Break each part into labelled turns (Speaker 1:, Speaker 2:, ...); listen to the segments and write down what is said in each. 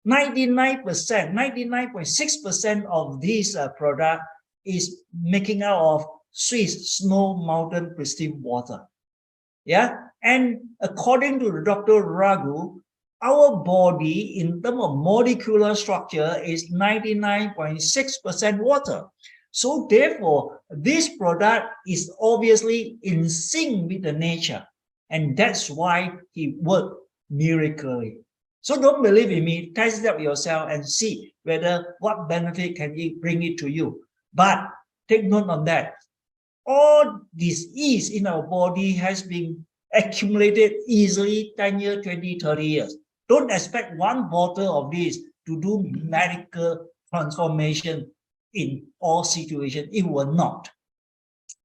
Speaker 1: 99.6% of this product is making out of Swiss snow mountain pristine water. Yeah, and according to the Dr. Raghu, our body in terms of molecular structure is 99.6% water. So therefore, this product is obviously in sync with the nature, and that's why it worked miraculously. So don't believe in me, test it out yourself and see whether what benefit can it bring it to you. But take note on that. All disease in our body has been accumulated easily 10 years, 20, 30 years. Don't expect one bottle of this to do medical transformation in all situations. It will not.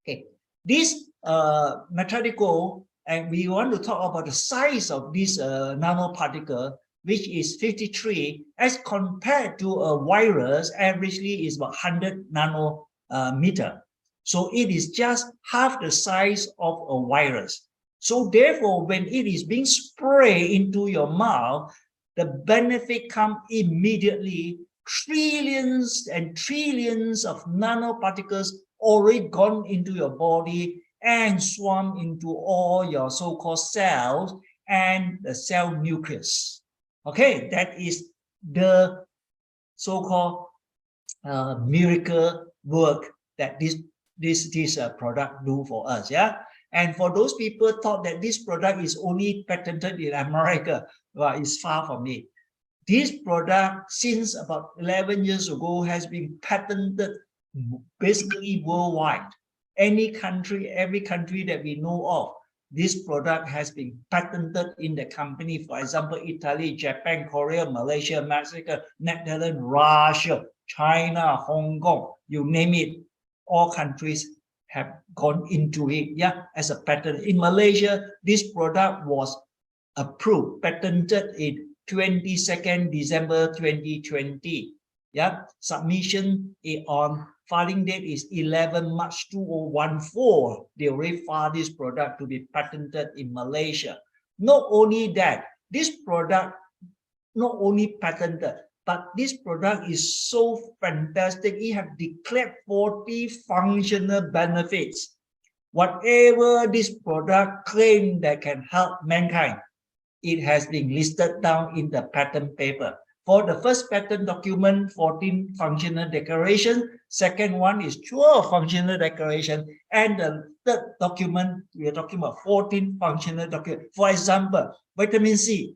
Speaker 1: Okay, this METADICHOL, and we want to talk about the size of this nanoparticle, which is 53, as compared to a virus, averagely is about 100 nanometer. So it is just half the size of a virus. So therefore, when it is being sprayed into your mouth, the benefit comes immediately. Trillions and trillions of nanoparticles already gone into your body and swarm into all your so-called cells and the cell nucleus. Okay, that is the so-called miracle work that this product do for us. Yeah, and for those people thought that this product is only patented in America, well, it's far from it. This product, since about 11 years ago, has been patented basically worldwide. Any country, every country that we know of, this product has been patented in the company. For example, Italy, Japan, Korea, Malaysia, Mexico, Netherlands, Russia, China, Hong Kong, you name it. All countries have gone into it, yeah, as a patent. In Malaysia, this product was approved, patented in 22nd December 2020. Yeah, submission on filing date is 11 March 2014. They already filed this product to be patented in Malaysia. Not only that, this product not only patented, but this product is so fantastic. It has declared 40 functional benefits. Whatever this product claims that can help mankind, it has been listed down in the patent paper. For the first patent document, 14 functional declaration. Second one is 12 functional declaration. And the third document, we are talking about 14 functional document. For example, vitamin C.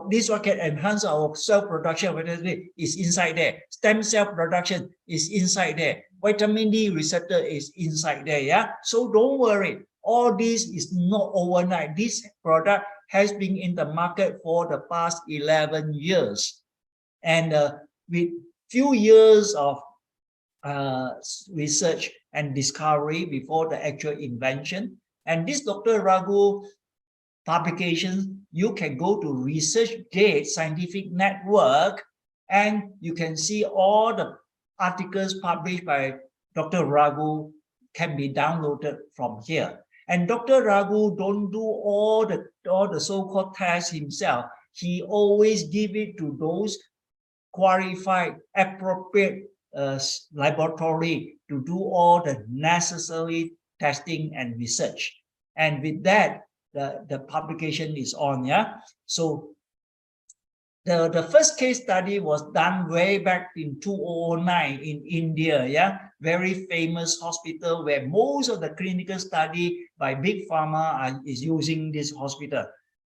Speaker 1: This one can enhance our cell production. Vitamin D is inside there. Stem cell production is inside there. Vitamin D receptor is inside there. Yeah. So don't worry. All this is not overnight. This product has been in the market for the past 11 years. And with few years of research and discovery before the actual invention. And this Dr. Raghu publication, you can go to ResearchGate Scientific Network and you can see all the articles published by Dr. Raghu can be downloaded from here. And Dr. Raghu don't do all the so-called tests himself. He always give it to those qualified, appropriate laboratory to do all the necessary testing and research. And with that, the publication is on. Yeah. So the first case study was done way back in 2009 in India. Yeah. Very famous hospital where most of the clinical study by big pharma is using this hospital.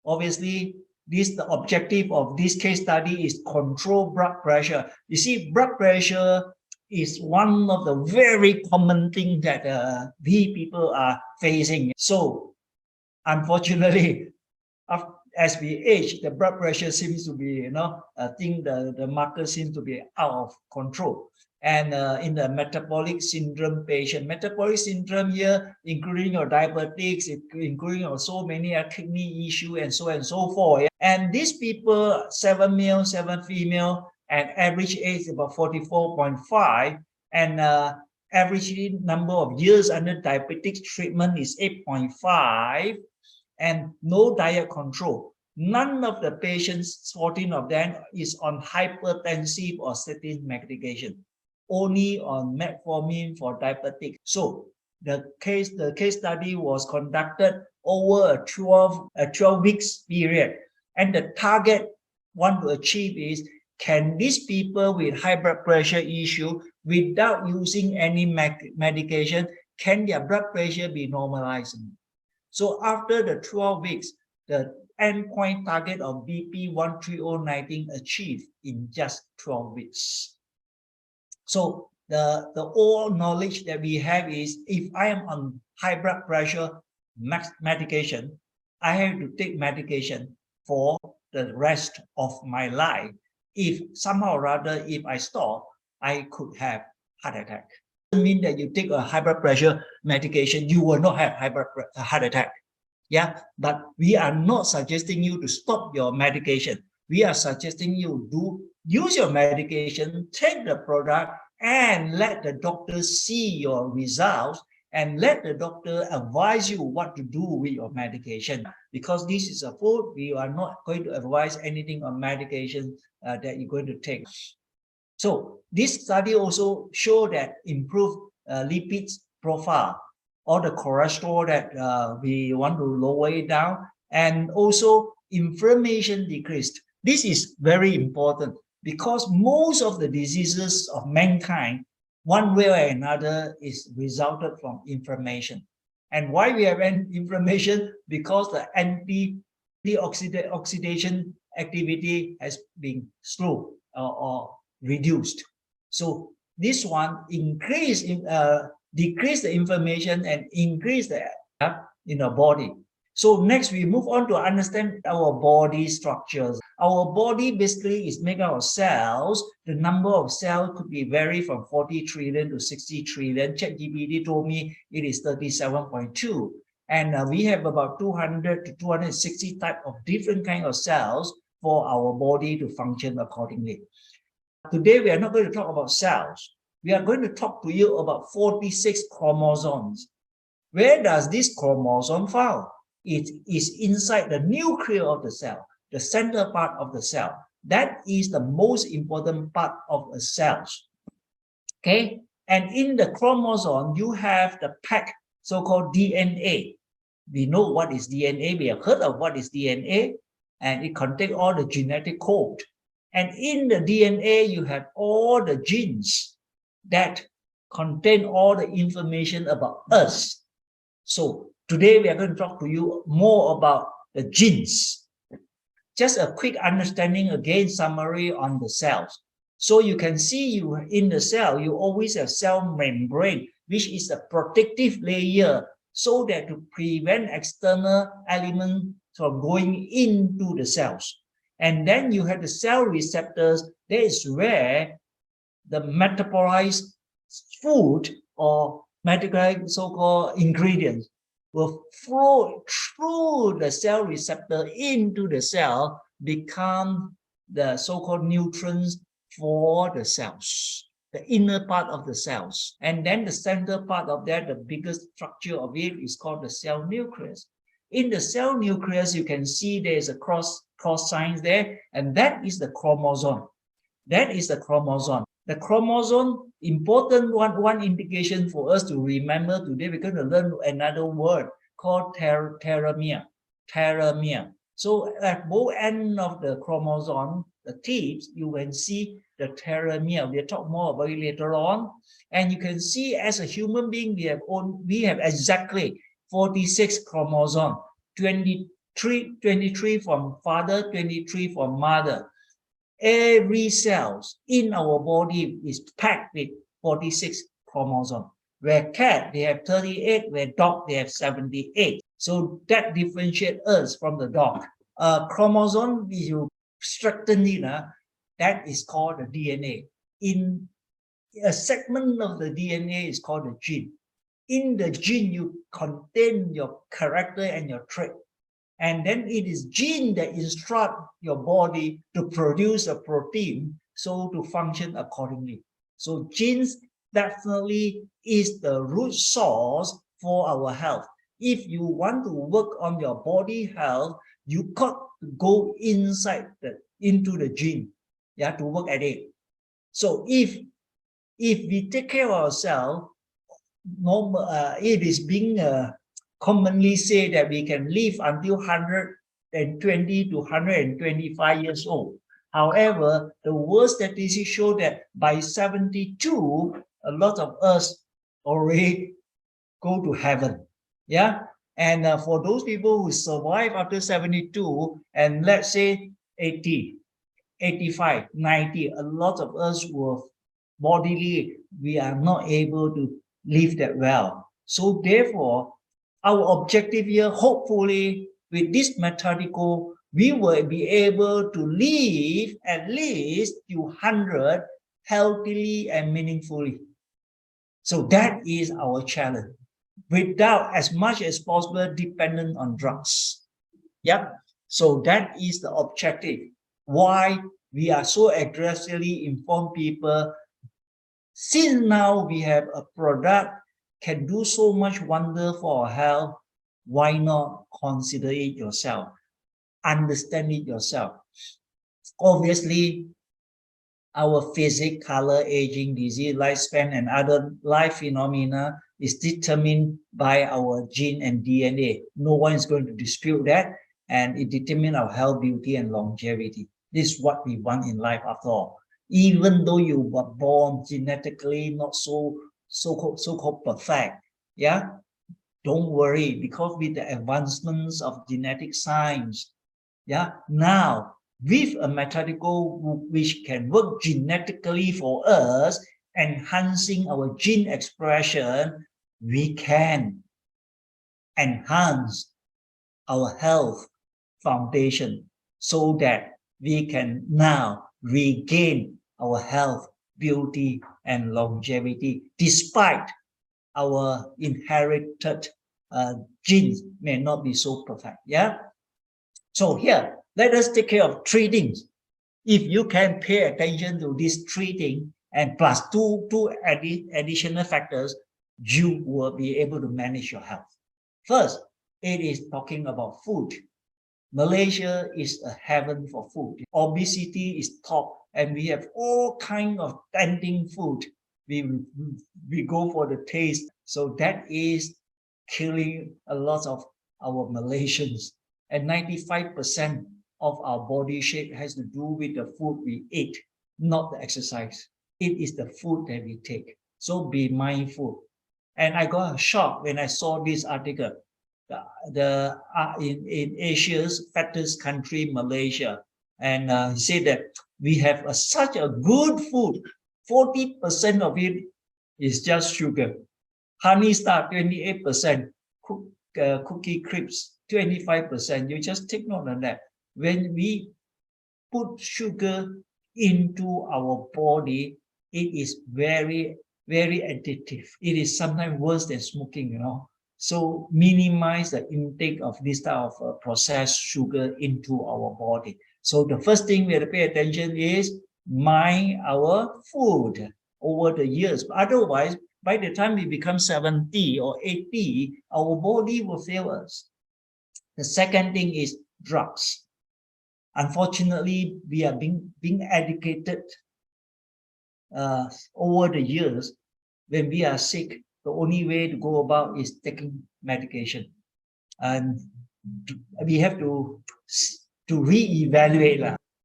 Speaker 1: Obviously, the objective of this case study is control blood pressure. You see, blood pressure is one of the very common things that we people are facing. So, unfortunately, as we age, the blood pressure seems to be, I think the marker seems to be out of control. And in the metabolic syndrome patient, metabolic syndrome here, including your diabetics, including so many kidney issue and so on and so forth. And these people, 7 male, 7 female, and average age about 44.5, and average number of years under diabetic treatment is 8.5, and no diet control. none of the patients, 14 of them, is on hypertensive or statin medication, only on metformin for diabetic. So the case study was conducted over a 12 weeks period, and the target want to achieve is, can these people with high blood pressure issue, without using any medication, can their blood pressure be normalized? So after the 12 weeks, the endpoint target of BP 13019 achieved in just 12 weeks. So the all knowledge that we have is, if I am on high blood pressure medication, I have to take medication for the rest of my life. If somehow or other, if I stop, I could have heart attack. It doesn't mean that you take a high blood pressure medication, you will not have heart attack. Yeah, but we are not suggesting you to stop your medication. We are suggesting you to use your medication, take the product, and let the doctor see your results, and let the doctor advise you what to do with your medication. Because this is a food, we are not going to advise anything on medication that you're going to take. So this study also showed that improved lipids profile, or the cholesterol that we want to lower it down, and also inflammation decreased. This is very important because most of the diseases of mankind, one way or another, is resulted from inflammation. And why we have inflammation? Because the oxidation activity has been slow or reduced. So this one decrease the inflammation and increase the in our body. So next we move on to understand our body structures. Our body basically is made out of cells. The number of cells could be vary from 40 trillion to 60 trillion. ChatGPT told me it is 37.2. And we have about 200 to 260 type of different kind of cells for our body to function accordingly. Today we are not going to talk about cells. We are going to talk to you about 46 chromosomes. Where does this chromosome found? It is inside the nucleus of the cell, the center part of the cell. That is the most important part of a cell. Okay, and in the chromosome, you have the pack, so-called DNA. We know what is DNA. We have heard of what is DNA, and it contains all the genetic code. And in the DNA, you have all the genes that contain all the information about us. So today we are going to talk to you more about the genes. Just a quick understanding again, summary on the cells. So you can see you in the cell, you always have cell membrane, which is a protective layer so that to prevent external elements from going into the cells. And then you have the cell receptors. That is where the metabolized food or metabolized so-called ingredients will flow through the cell receptor into the cell, become the so-called nutrients for the cells, the inner part of the cells. And then the center part of that, the biggest structure of it, is called the cell nucleus. In the cell nucleus, you can see there's a cross signs there, and that is the chromosome. That is the chromosome. The chromosome, important one indication for us to remember today, we're going to learn another word called telomere. Telomere. So at both ends of the chromosome, the tips, you can see the telomere. We'll talk more about it later on. And you can see as a human being, we have exactly 46 chromosomes, 23 from father, 23 from mother. Every cell in our body is packed with 46 chromosomes. Where cat, they have 38, where dog, they have 78. So that differentiates us from the dog. Chromosome, you strengthen it, that is called the DNA. In a segment of the DNA is called the gene. In the gene, you contain your character and your trait. And then it is gene that instruct your body to produce a protein, so to function accordingly. So genes definitely is the root source for our health. If you want to work on your body health, you got to go into the gene, yeah, to work at it. So if we take care of ourselves, it is being commonly said that we can live until 120 to 125 years old. However, the worst statistics show that by 72, a lot of us already go to heaven. Yeah. And for those people who survive after 72, and let's say 80, 85, 90, a lot of us will bodily, we are not able to live that well. So therefore, our objective here, hopefully, with this methodical, we will be able to live at least to 100 healthily and meaningfully. So that is our challenge, without as much as possible dependent on drugs. Yep. So that is the objective. Why we are so aggressively inform people. Since now we have a product can do so much wonder for our health, why not consider it yourself? Understand it yourself. Obviously, our physics, color, aging, disease, lifespan, and other life phenomena is determined by our gene and DNA. No one is going to dispute that, and it determines our health, beauty, and longevity. This is what we want in life after all. Even though you were born genetically not so-called perfect, yeah, don't worry, because with the advancements of genetic science, yeah, now with a methodical which can work genetically for us, enhancing our gene expression, we can enhance our health foundation so that we can now regain our health, beauty, and longevity, despite our inherited genes may not be so perfect. Yeah. So here, let us take care of three things. If you can pay attention to these three things and plus two additional factors, you will be able to manage your health. First, it is talking about food. Malaysia is a heaven for food. Obesity is top, and we have all kinds of tempting food. We go for the taste. So that is killing a lot of our Malaysians. And 95% of our body shape has to do with the food we eat, not the exercise. It is the food that we take. So be mindful. And I got a shock when I saw this article. In Asia's fattest country, Malaysia, and he said that we have such a good food. 40% of it is just sugar. Honey Star, 28%. Cookie Crisps, 25%. You just take note of that. When we put sugar into our body, it is very, very addictive. It is sometimes worse than smoking, you know. So minimize the intake of this type of processed sugar into our body. So the first thing we have to pay attention is mind our food over the years. Otherwise, by the time we become 70 or 80, our body will fail us. The second thing is drugs. Unfortunately, we are being educated over the years. When we are sick, the only way to go about is taking medication. And we have to re-evaluate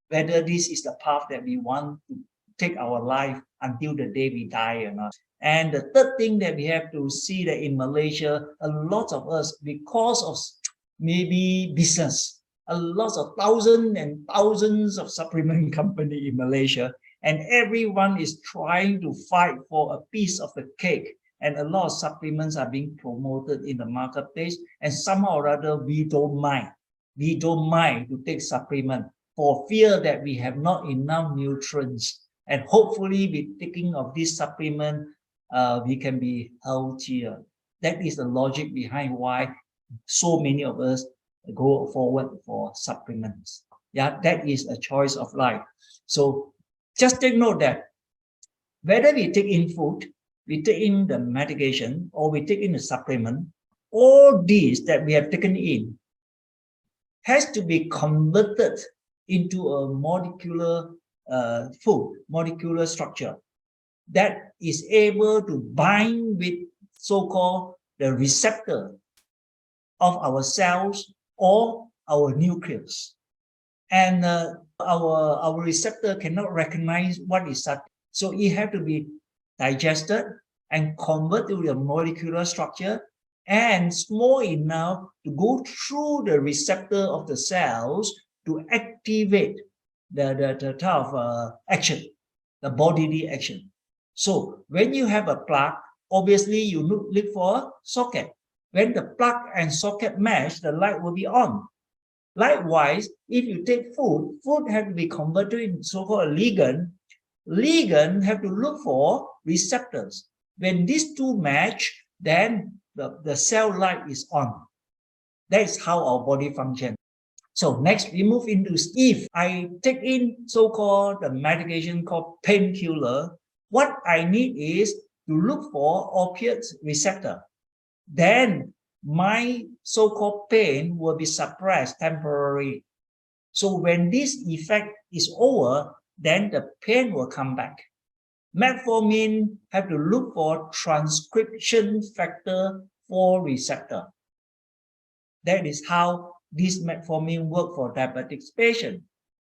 Speaker 1: whether this is the path that we want to take our life until the day we die or not. And the third thing that we have to see that in Malaysia, a lot of us, because of maybe business, a lot of thousands and thousands of supplement company in Malaysia, and everyone is trying to fight for a piece of the cake. And a lot of supplements are being promoted in the marketplace, and somehow or other, we don't mind. We don't mind to take supplement for fear that we have not enough nutrients. And hopefully, with taking of this supplement, we can be healthier. That is the logic behind why so many of us go forward for supplements. Yeah, that is a choice of life. So just take note that whether we take in food, we take in the medication, or we take in the supplement, all these that we have taken in has to be converted into a molecular molecular structure that is able to bind with so-called the receptor of our cells or our nucleus. And our receptor cannot recognize what is that. So it has to be digested and converted to the molecular structure and small enough to go through the receptor of the cells to activate the type of action, the bodily action. So when you have a plug, obviously you look for a socket. When the plug and socket match, the light will be on. Likewise, if you take food, food has to be converted into so-called ligand. Ligand have to look for receptors. When these two match, then the cell light is on. That is how our body functions. So next we move into, if I take in so-called the medication called painkiller, what I need is to look for opiate receptor. Then my so-called pain will be suppressed temporarily. So when this effect is over, then the pain will come back. Metformin have to look for transcription factor 4 receptor. That is how this metformin work for diabetic patient.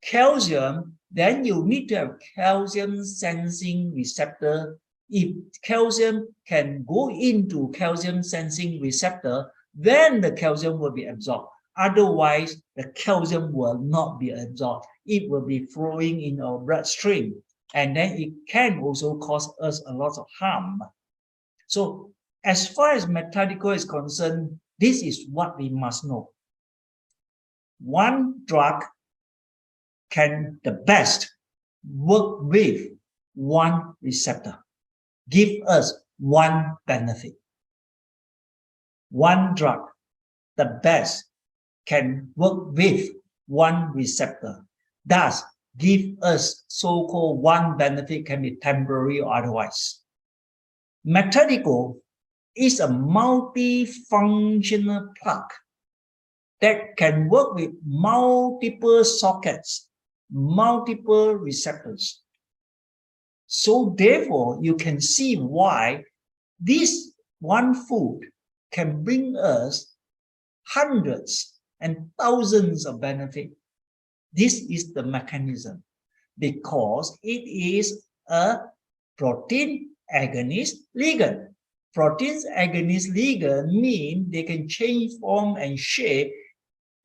Speaker 1: Calcium, then you need to have calcium sensing receptor. If calcium can go into calcium sensing receptor, then the calcium will be absorbed. Otherwise, the calcium will not be absorbed. It will be flowing in our bloodstream, and then it can also cause us a lot of harm. So as far as METADICHOL is concerned, this is what we must know. One drug can the best work with one receptor, give us one benefit. One drug, the best, can work with one receptor, thus give us so-called one benefit, can be temporary or otherwise. METADICHOL is a multifunctional plug that can work with multiple sockets, multiple receptors. So therefore, you can see why this one food can bring us hundreds and thousands of benefits. This is the mechanism, because it is a protein agonist ligand. Protein agonist ligand mean they can change form and shape.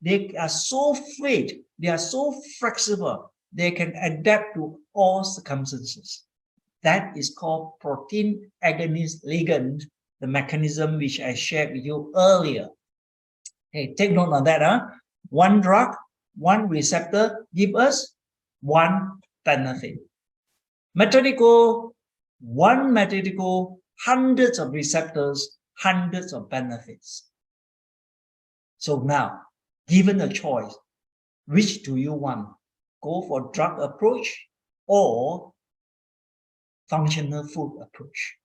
Speaker 1: They are so fluid, they are so flexible, they can adapt to all circumstances. That is called protein agonist ligand, the mechanism which I shared with you earlier. Hey, take note on that. One drug, one receptor, give us one benefit. METADICHOL, one METADICHOL, hundreds of receptors, hundreds of benefits. So now, given a choice, which do you want? Go for drug approach or functional food approach?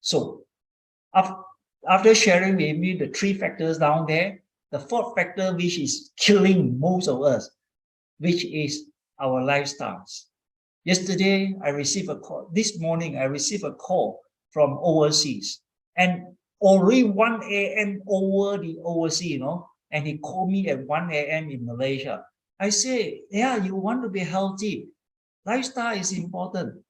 Speaker 1: So after sharing with me the 3 factors down there, the 4th factor which is killing most of us, which is our lifestyles. Yesterday, I received a call. This morning, I received a call from overseas, and already 1 a.m. over the overseas, and he called me at 1 a.m. in Malaysia. I say, yeah, you want to be healthy. Lifestyle is important.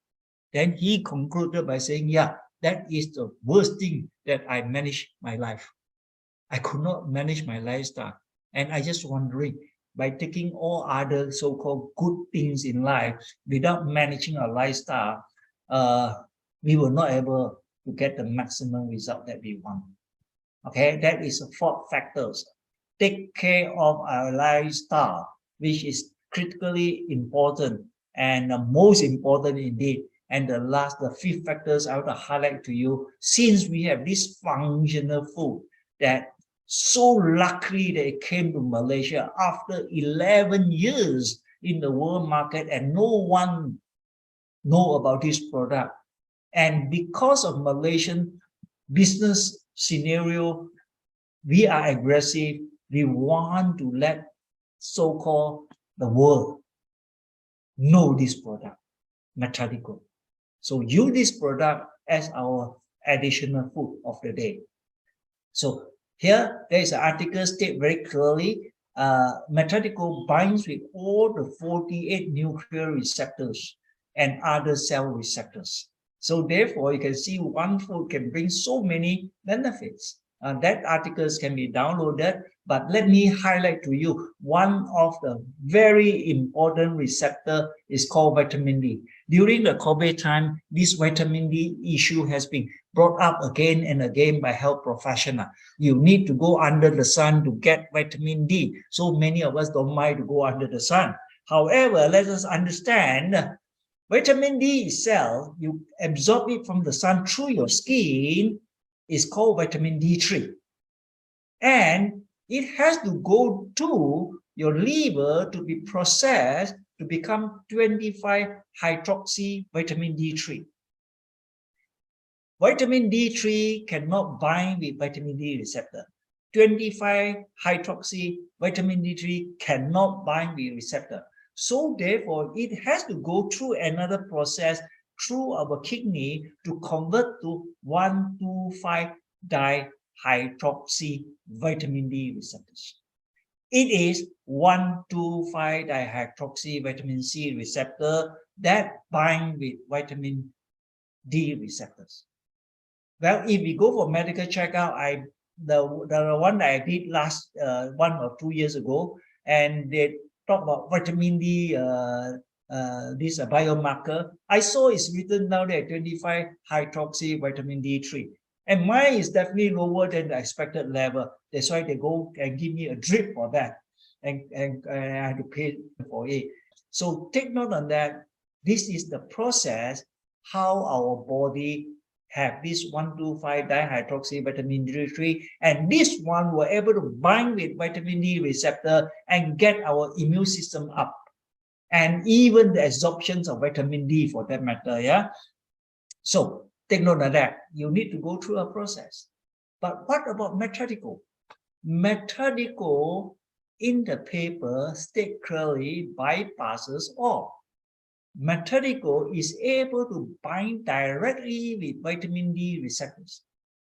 Speaker 1: Then he concluded by saying, yeah, that is the worst thing that I managed my life. I could not manage my lifestyle. And I just wondering, by taking all other so-called good things in life without managing our lifestyle, we were not able to get the maximum result that we want. Okay, that is the 4th factors. Take care of our lifestyle, which is critically important and the most important indeed. And the 5th factors I want to highlight to you, since we have this functional food that so luckily that it came to Malaysia after 11 years in the world market and no one know about this product. And because of Malaysian business scenario, we are aggressive. We want to let so-called the world know this product, METADICHOL. So use this product as our additional food of the day. So here there is an article state very clearly, METADICHOL binds with all the 48 nuclear receptors and other cell receptors. So therefore, you can see one food can bring so many benefits. That articles can be downloaded, but let me highlight to you one of the very important receptor is called vitamin D. During the COVID time, this vitamin D issue has been brought up again and again by health professionals. You need to go under the sun to get vitamin D. So many of us don't mind to go under the sun. However, let us understand vitamin D itself, you absorb it from the sun through your skin, is called vitamin D3. And it has to go to your liver to be processed to become 25-hydroxy vitamin D3. Vitamin D3 cannot bind with vitamin D receptor. 25-hydroxy vitamin D3 cannot bind with receptor. So therefore, it has to go through another process through our kidney to convert to 1,2,5-dihydroxy vitamin D receptors. It is 1,2,5-dihydroxy vitamin C receptor that bind with vitamin D receptors. Well, if we go for medical checkup, the one that I did last 1 or 2 years ago, and they talk about vitamin D, this biomarker. I saw it's written down there 25-hydroxy vitamin D3, and mine is definitely lower than the expected level. That's why they go and give me a drip for that, and I had to pay for it. So take note on that. This is the process how our body have this 1,2,5-dihydroxy vitamin D3, and this one were able to bind with vitamin D receptor and get our immune system up, and even the absorptions of vitamin D for that matter. Yeah. So take note of that. You need to go through a process. But what about METADICHOL? METADICHOL in the paper state clearly bypasses all. METADICHOL is able to bind directly with vitamin D receptors.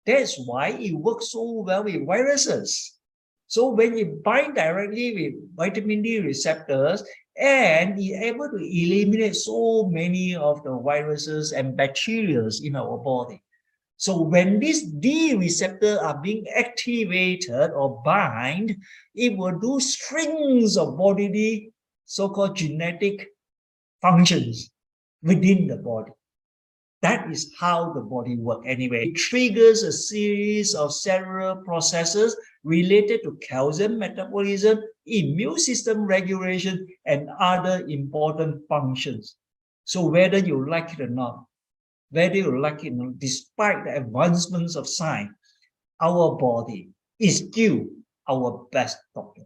Speaker 1: That's why it works so well with viruses. So when you bind directly with vitamin D receptors, and is able to eliminate so many of the viruses and bacteria in our body. So when these D receptors are being activated or bind, it will do strings of bodily so-called genetic functions within the body. That is how the body works anyway. It triggers a series of cellular processes related to calcium metabolism, immune system regulation, and other important functions. So whether you like it or not, despite the advancements of science, our body is still our best doctor.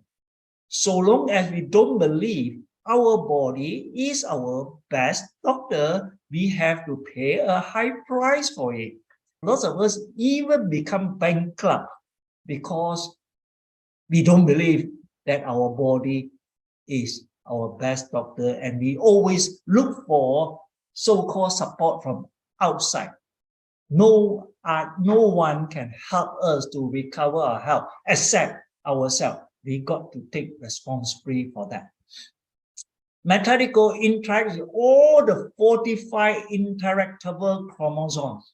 Speaker 1: So long as we don't believe our body is our best doctor, we have to pay a high price for it. Lots of us even become bankrupt because we don't believe that our body is our best doctor, and we always look for so-called support from outside. No one can help us to recover our health except ourselves. We got to take responsibility for that. METADICHOL interacts with all the 45 interactable chromosomes.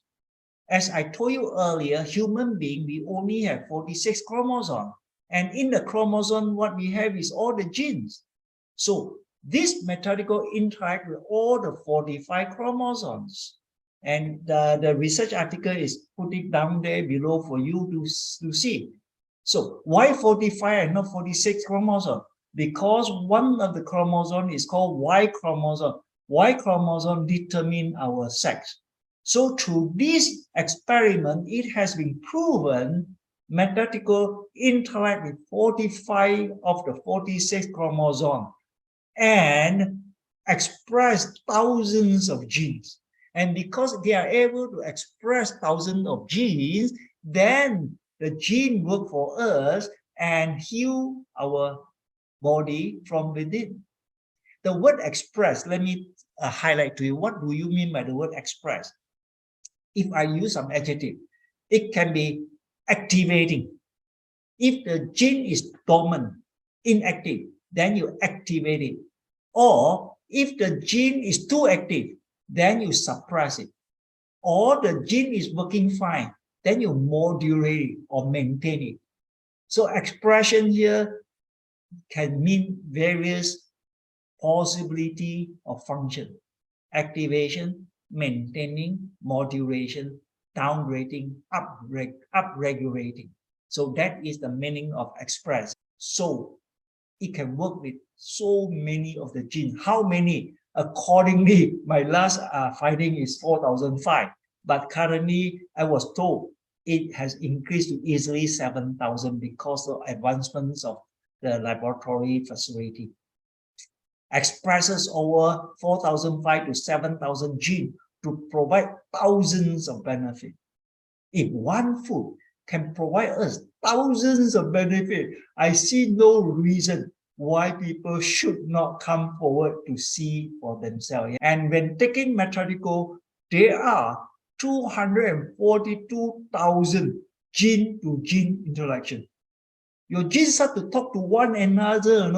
Speaker 1: As I told you earlier, human being, we only have 46 chromosomes. And in the chromosome, what we have is all the genes. So this METADICHOL interacts with all the 45 chromosomes. And the research article is put it down there below for you to see. So why 45 and not 46 chromosomes? Because one of the chromosomes is called Y chromosome. Y chromosome determines our sex. So through this experiment, it has been proven METADICHOL interact with 45 of the 46 chromosomes and express thousands of genes. And because they are able to express thousands of genes, then the gene work for us and heal our body from within. The word express, let me highlight to you, what do you mean by the word express? If I use some adjective, it can be activating. If the gene is dormant, inactive, then you activate it. Or if the gene is too active, then you suppress it. Or the gene is working fine, then you modulate it or maintain it. So expression here can mean various possibility of function: activation, maintaining, modulation, downgrading, upregulating. So that is the meaning of express. So it can work with so many of the genes. How many? Accordingly, my last finding is 4,005, but currently I was told it has increased to easily 7,000 because of advancements of the laboratory facility. Expresses over 4,005 to 7,000 genes to provide thousands of benefits. If one food can provide us thousands of benefits, I see no reason why people should not come forward to see for themselves. And when taking METADICHOL, there are 242,000 gene-to-gene interaction. Your genes start to talk to one another,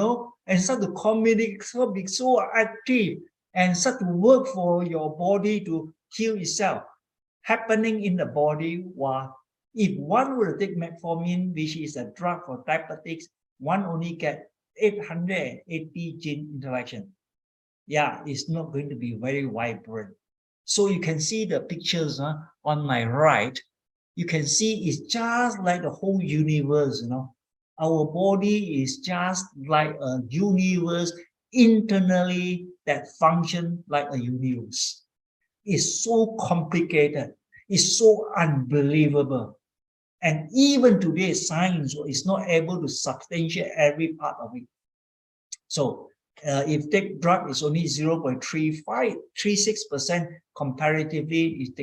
Speaker 1: and start to communicate, be so active, and start to work for your body to heal itself. Happening in the body, if one were to take metformin, which is a drug for diabetics, one only get 880 gene interaction. Yeah, it's not going to be very vibrant. So you can see the pictures on my right. You can see it's just like the whole universe, Our body is just like a universe internally that functions like a universe. It's so complicated. It's so unbelievable. And even today, science is not able to substantiate every part of it. So if take drug is only 0.36%, comparatively, if take